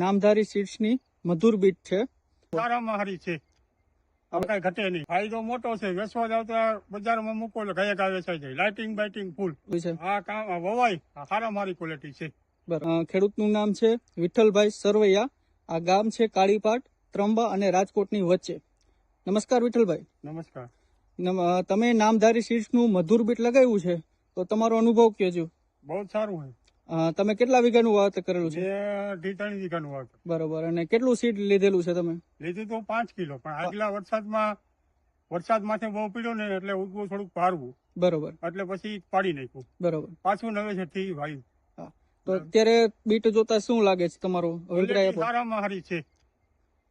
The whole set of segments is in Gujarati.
નામધારી સીડ્સની મધુર બીટ છે. સારામાં સારી છે. હવે કઈ ઘટે નહીં. ફાયદો મોટો છે. વેચવા જાવ તો બજારમાં મૂકો એટલે ગયા ગયા વેચાઈ જાય. લાઇટિંગ બાઇટિંગ ફૂલ છે. આ કામ વવાય સારામાં સારી ક્વોલિટી છે. બરાબર. ખેડૂતનું નામ છે વિઠ્ઠલભાઈ સરવૈયા. આ ગામ છે કાળીપાટ, ત્રંબા અને રાજકોટની વચ્ચે. નમસ્કાર વિઠ્ઠલભાઈ. નમસ્કાર. તમે નામધારી સીડ્સનું મધુર બીટ લગાવ્યું છે, તો તમારો અનુભવ કહેજો. બહુ સારું છે. તમે કેટલા વીઘાનું વાવેતર કરેલું છે? 2-3 વીઘાનું વાવેતર. બરોબર. અને કેટલું સીડ લીધેલું છે તમે? લીધું તો 5 કિલો, પણ આગલા વરસાદ માથે બહુ પીડ્યો ને એટલે ઉગવું થોડુંક પારવું. બરોબર. એટલે પછી પાડી નાખ્યું. બરોબર. પાછું નવેસરથી વાયું. તો અત્યારે બીટ જોતા શું લાગે છે તમારો અભિપ્રાય આપો? સારામાં સારી છે.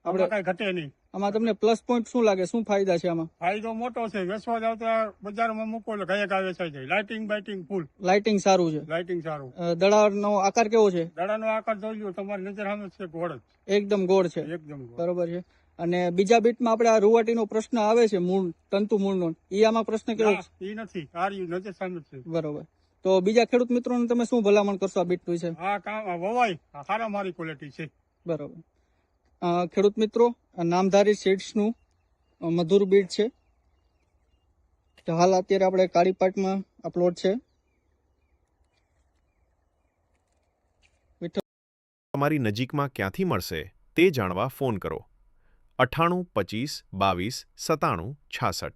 આપણે કઈ ઘટે નહીં. આમાં તમને પ્લસ પોઈન્ટ શું લાગે, શું ફાયદા છે આમાં? ફાયદો મોટો છે. વેચવા જાવ તો બજારમાં મૂકો એટલે ગયા ગયા વેચાઈ જાય. લાઇટિંગ બાઇટિંગ ફૂલ. લાઇટિંગ સારું છે. લાઇટિંગ સારું. દડાનો આકાર કેવો છે? દડાનો આકાર જોઈ લો, તમારી નજર સામે છે. ગોળ જ એકદમ ગોળ છે. એકદમ ગોળ. બરોબર છે. અને બીજા બીટમાં આપણે આ રૂવાટીનો પ્રશ્ન આવે છે, મૂળ તંતુ મૂળનો, એ આમાં પ્રશ્ન કેવો? એ નથી. આ નજર સામે છે. બરોબર. તો બીજા ખેડૂત મિત્રોને તમે શું ભલામણ કરશો આ બીટ વિશે? આ કામ વવાય સારામાં સારી ક્વોલિટી છે. બરોબર. ખેડૂત મિત્રો, નામધારી સીડ્સનું મધુર બીટ છે. હાલ અત્યારે આપણે કાળીપાટમાં આ પ્લોટ છે. તમારી નજીકમાં ક્યાંથી મળશે તે જાણવા ફોન કરો 98 25 22 97 66.